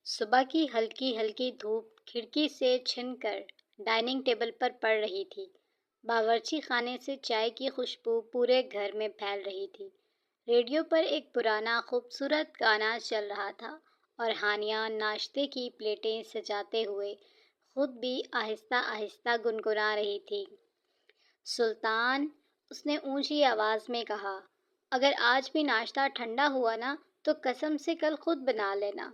صبح کی ہلکی ہلکی دھوپ کھڑکی سے چھن کر ڈائننگ ٹیبل پر پڑ رہی تھی۔ باورچی خانے سے چائے کی خوشبو پورے گھر میں پھیل رہی تھی۔ ریڈیو پر ایک پرانا خوبصورت گانا چل رہا تھا اور ہانیہ ناشتے کی پلیٹیں سجاتے ہوئے خود بھی آہستہ آہستہ گنگنا رہی تھی۔ سلطان، اس نے اونچی آواز میں کہا، اگر آج بھی ناشتہ ٹھنڈا ہوا نا تو قسم سے کل خود بنا لینا۔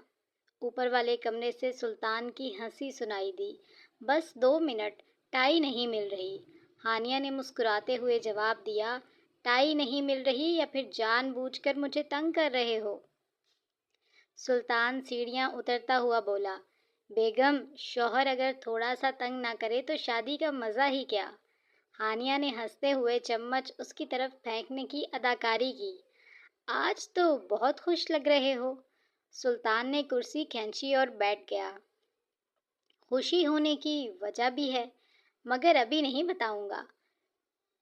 اوپر والے کمرے سے سلطان کی ہنسی سنائی دی۔ بس 2 منٹ، ٹائی نہیں مل رہی۔ ہانیہ نے مسکراتے ہوئے جواب دیا، ٹائی نہیں مل رہی یا پھر جان بوجھ کر مجھے تنگ کر رہے ہو؟ سلطان سیڑھیاں اترتا ہوا بولا، بیگم، شوہر اگر تھوڑا سا تنگ نہ کرے تو شادی کا مزہ ہی کیا؟ ہانیہ نے ہنستے ہوئے چمچ اس کی طرف پھینکنے کی اداکاری کی۔ آج تو بہت خوش لگ رہے ہو۔ سلطان نے کرسی کھینچی اور بیٹھ گیا۔ خوشی ہونے کی وجہ بھی ہے، مگر ابھی نہیں بتاؤں گا۔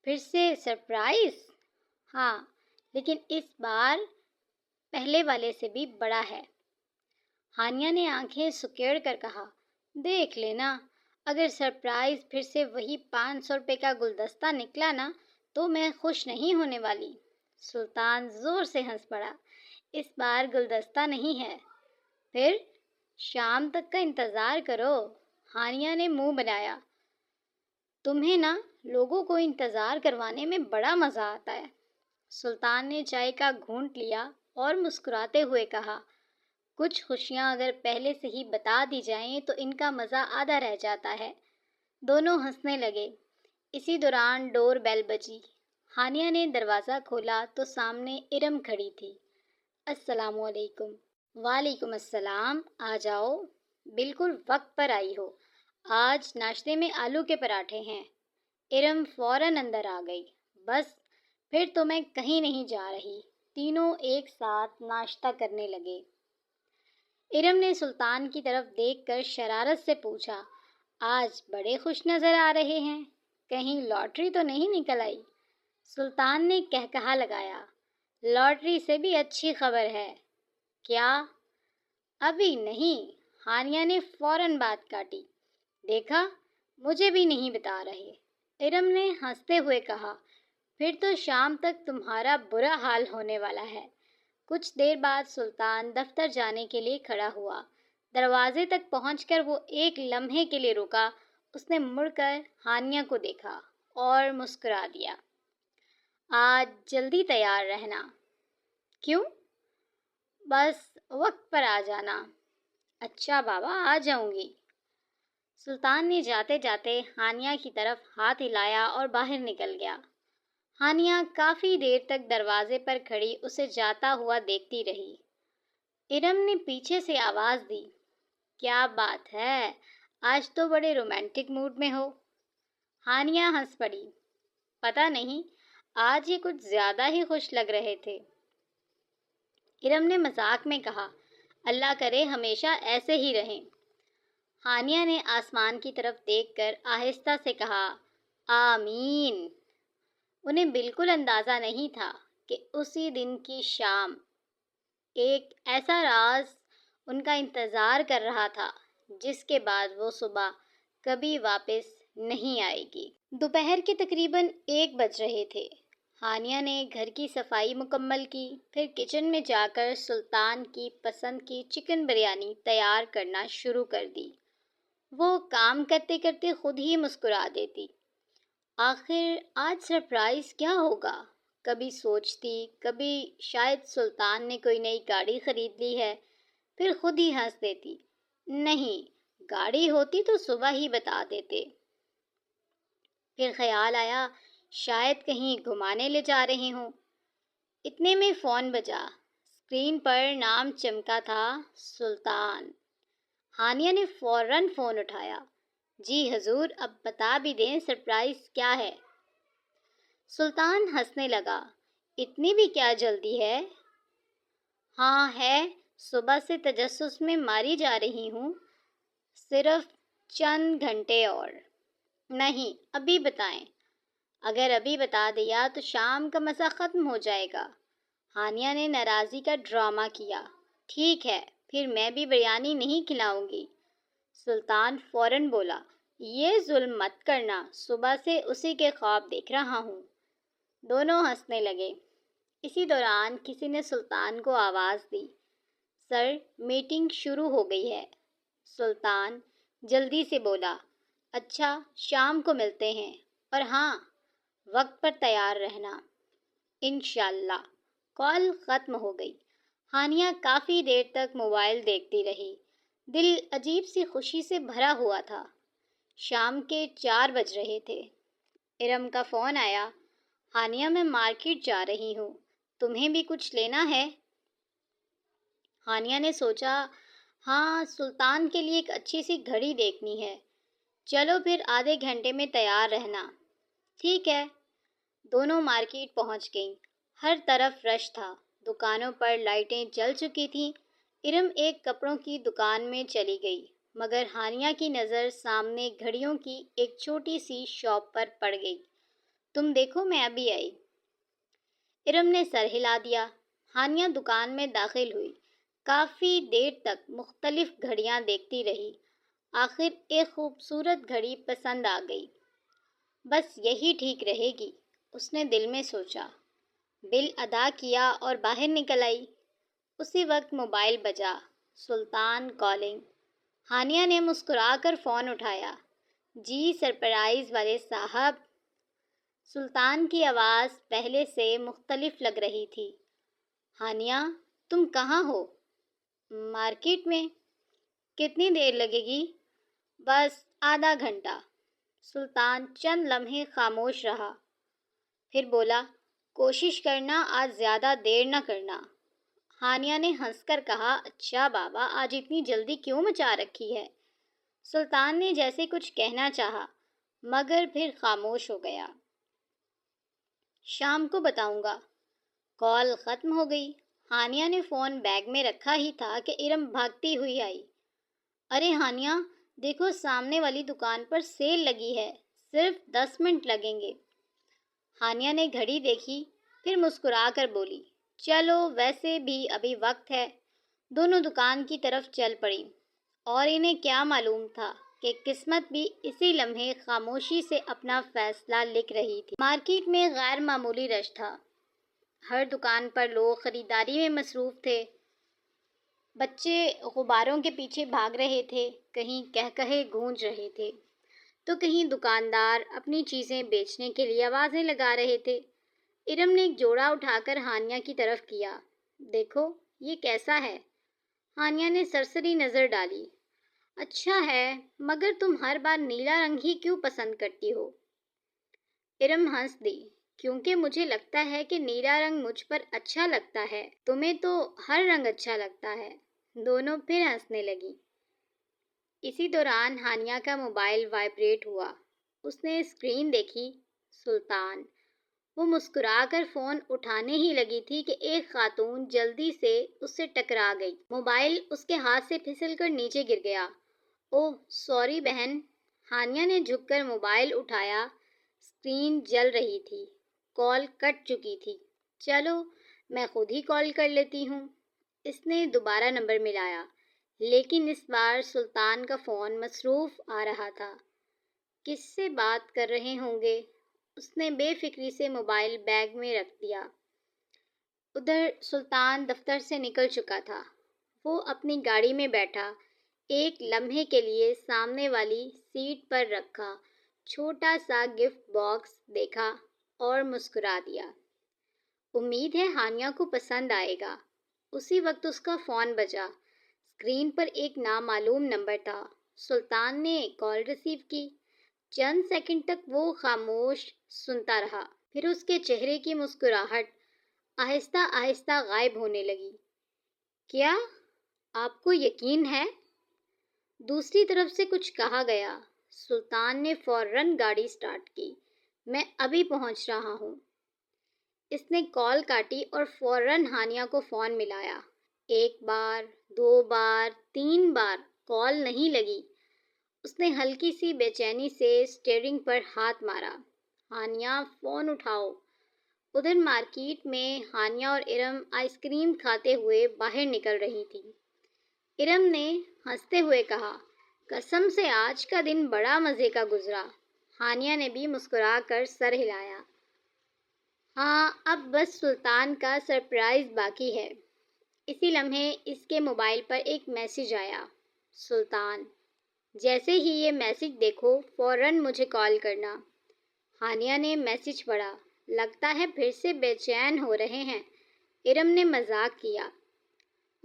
پھر سے سرپرائز؟ ہاں، لیکن اس بار پہلے والے سے بھی بڑا ہے۔ ہانیہ نے آنکھیں سکیڑ کر کہا، دیکھ لینا، اگر سرپرائز پھر سے وہی 500 روپے کا گلدستہ نکلا نا تو میں خوش نہیں ہونے والی۔ سلطان زور سے ہنس پڑا، اس بار گلدستہ نہیں ہے۔ پھر شام تک کا انتظار کرو۔ ہانیہ نے منہ بنایا، تمہیں نا لوگوں کو انتظار کروانے میں بڑا مزہ آتا ہے۔ سلطان نے چائے کا گھونٹ لیا اور مسکراتے ہوئے کہا، کچھ خوشیاں اگر پہلے سے ہی بتا دی جائیں تو ان کا مزہ آدھا رہ جاتا ہے۔ دونوں ہنسنے لگے۔ اسی دوران ڈور بیل بجی۔ ہانیہ نے دروازہ کھولا تو سامنے ارم کھڑی تھی۔ السلام علیکم۔ وعلیکم السلام، آ جاؤ، بالکل وقت پر آئی ہو۔ آج ناشتے میں آلو کے پراٹھے ہیں۔ ارم فوراً اندر آ گئی۔ بس، پھر تو میں کہیں نہیں جا رہی۔ تینوں ایک ساتھ ناشتہ کرنے لگے۔ ارم نے سلطان کی طرف دیکھ کر شرارت سے پوچھا، آج بڑے خوش نظر آ رہے ہیں، کہیں لاٹری تو نہیں نکل آئی؟ سلطان نے کہکہا لگایا، لاٹری سے بھی اچھی خبر ہے۔ کیا؟ ابھی نہیں۔ ہانیہ نے فوراً بات کاٹی، دیکھا، مجھے بھی نہیں بتا رہے۔ ارم نے ہنستے ہوئے کہا، پھر تو شام تک تمہارا برا حال ہونے والا ہے۔ کچھ دیر بعد سلطان دفتر جانے کے لیے کھڑا ہوا۔ دروازے تک پہنچ کر وہ ایک لمحے کے لیے رکا۔ اس نے مڑ کر ہانیہ کو دیکھا اور مسکرا دیا، آج جلدی تیار رہنا۔ کیوں؟ بس وقت پر آ جانا۔ اچھا بابا، آ جاؤں گی۔ سلطان نے جاتے جاتے ہانیہ کی طرف ہاتھ ہلایا اور باہر نکل گیا۔ ہانیہ کافی دیر تک دروازے پر کھڑی اسے جاتا ہوا دیکھتی رہی۔ ارم نے پیچھے سے آواز دی، کیا بات ہے، آج تو بڑے رومانٹک موڈ میں ہو۔ ہانیہ ہنس پڑی، پتہ نہیں، آج یہ کچھ زیادہ ہی خوش لگ رہے تھے۔ ارم نے مذاق میں کہا، اللہ کرے ہمیشہ ایسے ہی رہیں۔ ہانیہ نے آسمان کی طرف دیکھ کر آہستہ سے کہا، آمین۔ انہیں بالکل اندازہ نہیں تھا کہ اسی دن کی شام ایک ایسا راز ان کا انتظار کر رہا تھا جس کے بعد وہ صبح کبھی واپس نہیں آئے گی۔ دوپہر کے تقریباً 1 بج رہے تھے۔ ہانیہ نے گھر کی صفائی مکمل کی، پھر کچن میں جا کر سلطان کی پسند کی چکن بریانی تیار کرنا شروع کر دی۔ وہ کام کرتے کرتے خود ہی مسکرا دیتی، آخر آج سرپرائز کیا ہوگا؟ کبھی سوچتی، کبھی شاید سلطان نے کوئی نئی گاڑی خرید لی ہے، پھر خود ہی ہنس دیتی، نہیں، گاڑی ہوتی تو صبح ہی بتا دیتے۔ پھر خیال آیا شاید کہیں گھمانے لے جا رہے ہوں۔ اتنے میں فون بجا۔ اسکرین پر نام چمکا تھا، سلطان۔ ہانیہ نے فوراً فون اٹھایا، جی حضور، اب بتا بھی دیں سرپرائز کیا ہے؟ سلطان ہنسنے لگا، اتنی بھی کیا جلدی ہے؟ ہاں ہے، صبح سے تجسس میں ماری جا رہی ہوں، صرف چند گھنٹے اور۔ نہیں، ابھی بتائیں۔ اگر ابھی بتا دیا تو شام کا مزہ ختم ہو جائے گا۔ ہانیہ نے ناراضی کا ڈرامہ کیا، ٹھیک ہے، پھر میں بھی بریانی نہیں کھلاؤں گی۔ سلطان فوراً بولا، یہ ظلم مت کرنا، صبح سے اسی کے خواب دیکھ رہا ہوں۔ دونوں ہنسنے لگے۔ اسی دوران کسی نے سلطان کو آواز دی، سر، میٹنگ شروع ہو گئی ہے۔ سلطان جلدی سے بولا، اچھا، شام کو ملتے ہیں، اور ہاں، وقت پر تیار رہنا۔ انشاءاللہ۔ کال ختم ہو گئی۔ ہانیہ کافی دیر تک موبائل دیکھتی رہی۔ دل عجیب سی خوشی سے بھرا ہوا تھا۔ شام کے 4 بج رہے تھے۔ ارم کا فون آیا، ہانیہ، میں مارکیٹ جا رہی ہوں، تمہیں بھی کچھ لینا ہے؟ ہانیہ نے سوچا، ہاں، سلطان کے لیے ایک اچھی سی گھڑی دیکھنی ہے۔ چلو پھر آدھے گھنٹے میں تیار رہنا۔ ٹھیک ہے۔ دونوں مارکیٹ پہنچ گئیں۔ ہر طرف رش تھا، دکانوں پر لائٹیں جل چکی تھیں۔ ارم ایک کپڑوں کی دکان میں چلی گئی، مگر ہانیہ کی نظر سامنے گھڑیوں کی ایک چھوٹی سی شاپ پر پڑ گئی۔ تم دیکھو، میں ابھی آئی۔ ارم نے سر ہلا دیا۔ ہانیہ دکان میں داخل ہوئی۔ کافی دیر تک مختلف گھڑیاں دیکھتی رہی۔ آخر ایک خوبصورت گھڑی پسند آ گئی۔ بس یہی ٹھیک رہے گی، اس نے دل میں سوچا۔ بل ادا کیا اور باہر نکل آئی۔ اسی وقت موبائل بجا۔ سلطان کالنگ۔ ہانیہ نے مسکرا کر فون اٹھایا۔ جی، سرپرائز والے صاحب۔ سلطان کی آواز پہلے سے مختلف لگ رہی تھی۔ ہانیہ، تم کہاں ہو؟ مارکیٹ میں۔ کتنی دیر لگے گی؟ بس آدھا گھنٹہ۔ سلطان چند لمحے خاموش رہا، پھر بولا، کوشش کرنا آج زیادہ دیر نہ کرنا۔ ہانیہ نے ہنس کر کہا، اچھا بابا، آج اتنی جلدی کیوں مچا رکھی ہے؟ سلطان نے جیسے کچھ کہنا چاہا، مگر پھر خاموش ہو گیا۔ شام کو بتاؤں گا۔ کال ختم ہو گئی۔ ہانیہ نے فون بیگ میں رکھا ہی تھا کہ ارم بھاگتی ہوئی آئی۔ ارے ہانیہ، دیکھو، سامنے والی دکان پر سیل لگی ہے، صرف 10 منٹ لگیں گے۔ ہانیہ نے گھڑی دیکھی، پھر مسکرا کر بولی، چلو، ویسے بھی ابھی وقت ہے۔ دونوں دکان کی طرف چل پڑیں، اور انہیں کیا معلوم تھا کہ قسمت بھی اسی لمحے خاموشی سے اپنا فیصلہ لکھ رہی تھی۔ مارکیٹ میں غیر معمولی رش تھا۔ ہر دکان پر لوگ خریداری میں مصروف تھے۔ بچے غباروں کے پیچھے بھاگ رہے تھے، کہیں قہقہے گونج رہے تھے، تو کہیں دکاندار اپنی چیزیں بیچنے کے لیے آوازیں لگا رہے تھے۔ ارم نے ایک جوڑا اٹھا کر ہانیہ کی طرف کیا۔ دیکھو، یہ کیسا ہے؟ ہانیہ نے سرسری نظر ڈالی۔ اچھا ہے، مگر تم ہر بار نیلا رنگ ہی کیوں پسند کرتی ہو؟ ارم ہنس دی، کیونکہ مجھے لگتا ہے کہ نیلا رنگ مجھ پر اچھا لگتا ہے، تمہیں تو ہر رنگ اچھا لگتا ہے۔ دونوں پھر ہنسنے لگیں۔ اسی دوران ہانیہ کا موبائل وائبریٹ ہوا۔ اس نے اسکرین دیکھی، سلطان۔ وہ مسکرا کر فون اٹھانے ہی لگی تھی کہ ایک خاتون جلدی سے اس سے ٹکرا گئی۔ موبائل اس کے ہاتھ سے پھسل کر نیچے گر گیا۔ اوہ، سوری بہن۔ ہانیہ نے جھک کر موبائل اٹھایا۔ اسکرین جل رہی تھی۔ کال کٹ چکی تھی۔ چلو، میں خود ہی کال کر لیتی ہوں۔ اس نے دوبارہ نمبر ملایا، لیکن اس بار سلطان کا فون مصروف آ رہا تھا۔ کس سے بات کر رہے ہوں گے؟ اس نے بے فکری سے موبائل بیگ میں رکھ دیا۔ ادھر سلطان دفتر سے نکل چکا تھا۔ وہ اپنی گاڑی میں بیٹھا، ایک لمحے کے لیے سامنے والی سیٹ پر رکھا چھوٹا سا گفٹ باکس دیکھا اور مسکرا دیا۔ امید ہے ہانیہ کو پسند آئے گا۔ اسی وقت اس کا فون بجا۔ اسکرین پر ایک نامعلوم نمبر تھا۔ سلطان نے کال ریسیو کی۔ چند سیکنڈ تک وہ خاموش سنتا رہا، پھر اس کے چہرے کی مسکراہٹ آہستہ آہستہ غائب ہونے لگی۔ کیا آپ کو یقین ہے؟ دوسری طرف سے کچھ کہا گیا۔ سلطان نے فوراً گاڑی سٹارٹ کی۔ میں ابھی پہنچ رہا ہوں۔ اس نے کال کاٹی اور فوراً ہانیہ کو فون ملایا۔ 1 بار، 2 بار، 3 بار کال نہیں لگی۔ اس نے ہلکی سی بے چینی سے اسٹیئرنگ پر ہاتھ مارا۔ ہانیہ، فون اٹھاؤ۔ ادھر مارکیٹ میں ہانیہ اور ارم آئس کریم کھاتے ہوئے باہر نکل رہی تھی۔ ارم نے ہنستے ہوئے کہا، قسم سے آج کا دن بڑا مزے کا گزرا۔ ہانیہ نے بھی مسکرا کر سر ہلایا۔ ہاں، اب بس سلطان کا سرپرائز باقی ہے۔ اسی لمحے اس کے موبائل پر ایک میسج آیا، سلطان، جیسے ہی یہ میسج دیکھو فوراً مجھے کال کرنا۔ ہانیہ نے میسج پڑھا، لگتا ہے پھر سے بے چین ہو رہے ہیں۔ ارم نے مذاق کیا،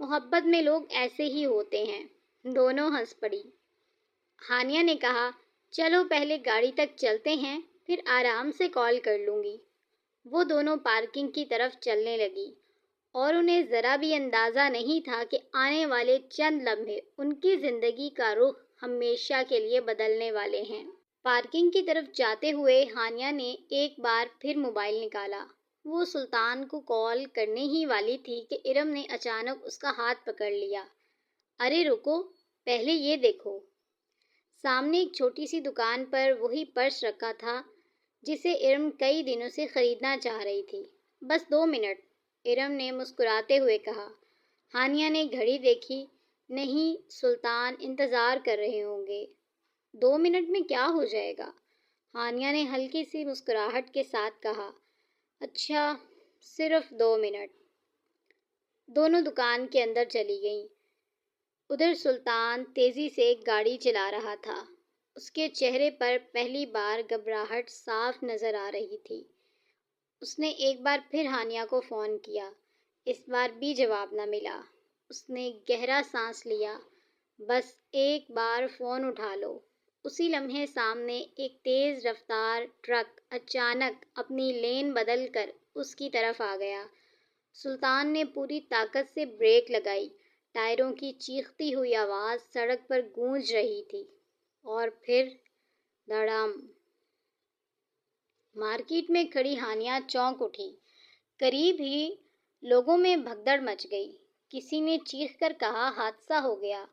محبت میں لوگ ایسے ہی ہوتے ہیں۔ دونوں ہنس پڑی۔ ہانیہ نے کہا، چلو پہلے گاڑی تک چلتے ہیں، پھر آرام سے کال کر لوں گی۔ وہ دونوں پارکنگ کی طرف چلنے لگی اور انہیں ذرا بھی اندازہ نہیں تھا کہ آنے والے چند لمحے ان کی زندگی کا رخ ہمیشہ کے لیے بدلنے والے ہیں۔ پارکنگ کی طرف جاتے ہوئے ہانیہ نے ایک بار پھر موبائل نکالا۔ وہ سلطان کو کال کرنے ہی والی تھی کہ ارم نے اچانک اس کا ہاتھ پکڑ لیا۔ ارے رکو، پہلے یہ دیکھو۔ سامنے ایک چھوٹی سی دکان پر وہی پرس رکھا تھا جسے ارم کئی دنوں سے خریدنا چاہ رہی تھی۔ بس 2 منٹ، ارم نے مسکراتے ہوئے کہا۔ ہانیہ نے گھڑی دیکھی، نہیں، سلطان انتظار کر رہے ہوں گے۔ 2 منٹ میں کیا ہو جائے گا؟ ہانیہ نے ہلکی سی مسکراہٹ کے ساتھ کہا، اچھا، صرف 2 منٹ۔ دونوں دکان کے اندر چلی گئیں۔ ادھر سلطان تیزی سے گاڑی چلا رہا تھا۔ اس کے چہرے پر پہلی بار گھبراہٹ صاف نظر آ رہی تھی۔ اس نے ایک بار پھر ہانیہ کو فون کیا۔ اس بار بھی جواب نہ ملا۔ اس نے گہرا سانس لیا، بس ایک بار فون اٹھا لو۔ اسی لمحے سامنے ایک تیز رفتار ٹرک اچانک اپنی لین بدل کر اس کی طرف آ گیا۔ سلطان نے پوری طاقت سے بریک لگائی۔ ٹائروں کی چیختی ہوئی آواز سڑک پر گونج رہی تھی اور پھر دھڑام۔ مارکیٹ میں کھڑی ہانیہ چونک اٹھی۔ قریب ہی لوگوں میں بھگدڑ مچ گئی۔ کسی نے چیخ کر کہا، حادثہ ہو گیا۔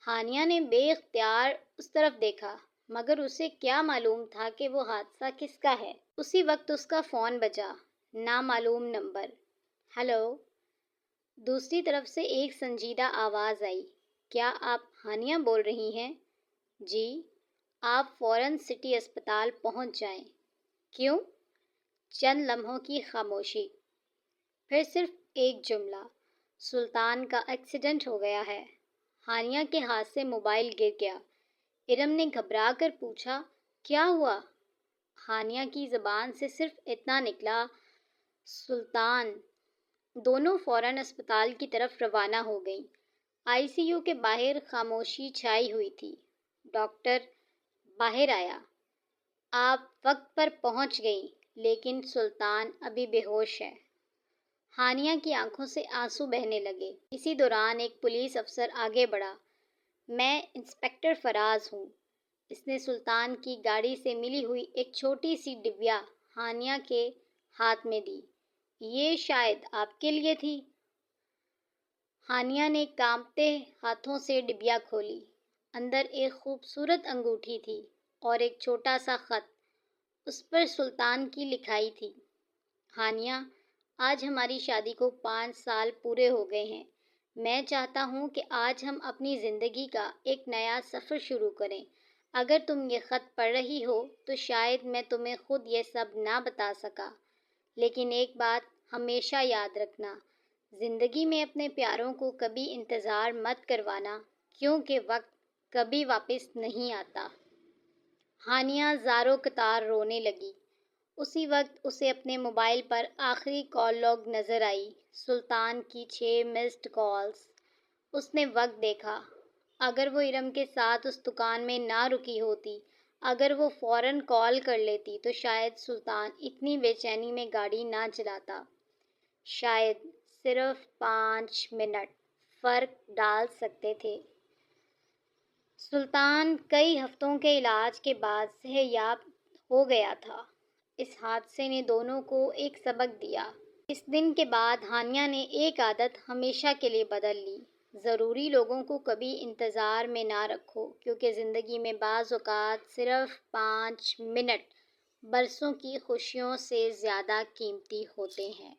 ہانیہ نے بے اختیار اس طرف دیکھا، مگر اسے کیا معلوم تھا کہ وہ حادثہ کس کا ہے۔ اسی وقت اس کا فون بجا، نامعلوم نمبر۔ ہیلو۔ دوسری طرف سے ایک سنجیدہ آواز آئی، کیا آپ ہانیہ بول رہی ہیں؟ جی، آپ فوراً سٹی اسپتال پہنچ جائیں۔ کیوں؟ چند لمحوں کی خاموشی، پھر صرف ایک جملہ، سلطان کا ایکسیڈنٹ ہو گیا ہے۔ ہانیہ کے ہاتھ سے موبائل گر گیا۔ ارم نے گھبرا کر پوچھا، کیا ہوا؟ ہانیہ کی زبان سے صرف اتنا نکلا، سلطان۔ دونوں فوراً اسپتال کی طرف روانہ ہو گئیں۔ آئی سی یو کے باہر خاموشی چھائی ہوئی تھی۔ ڈاکٹر باہر آیا، آپ وقت پر پہنچ گئیں، لیکن سلطان ابھی بے ہوش ہے۔ ہانیہ کی آنکھوں سے آنسو بہنے لگے۔ اسی دوران ایک پولیس افسر آگے بڑھا، میں انسپکٹر فراز ہوں۔ اس نے سلطان کی گاڑی سے ملی ہوئی ایک چھوٹی سی ڈبیا ہانیہ کے ہاتھ میں دی، یہ شاید آپ کے لیے تھی۔ ہانیہ نے کانپتے ہاتھوں سے ڈبیا کھولی۔ اندر ایک خوبصورت انگوٹھی تھی اور ایک چھوٹا سا خط۔ اس پر سلطان کی لکھائی تھی، ہانیہ، آج ہماری شادی کو 5 سال پورے ہو گئے ہیں۔ میں چاہتا ہوں کہ آج ہم اپنی زندگی کا ایک نیا سفر شروع کریں۔ اگر تم یہ خط پڑھ رہی ہو تو شاید میں تمہیں خود یہ سب نہ بتا سکا، لیکن ایک بات ہمیشہ یاد رکھنا، زندگی میں اپنے پیاروں کو کبھی انتظار مت کروانا، کیونکہ وقت کبھی واپس نہیں آتا۔ ہانیہ زاروں قطار رونے لگی۔ اسی وقت اسے اپنے موبائل پر آخری کال لاگ نظر آئی، سلطان کی 6 مسڈ کالز۔ اس نے وقت دیکھا۔ اگر وہ ارم کے ساتھ اس دکان میں نہ رکی ہوتی، اگر وہ فوراً کال کر لیتی تو شاید سلطان اتنی بے چینی میں گاڑی نہ چلاتا۔ شاید صرف 5 منٹ فرق ڈال سکتے تھے۔ سلطان کئی ہفتوں کے علاج کے بعد صحت یاب ہو گیا تھا۔ اس حادثے نے دونوں کو ایک سبق دیا۔ اس دن کے بعد ہانیہ نے ایک عادت ہمیشہ کے لیے بدل لی، ضروری لوگوں کو کبھی انتظار میں نہ رکھو، کیونکہ زندگی میں بعض اوقات صرف 5 منٹ برسوں کی خوشیوں سے زیادہ قیمتی ہوتے ہیں۔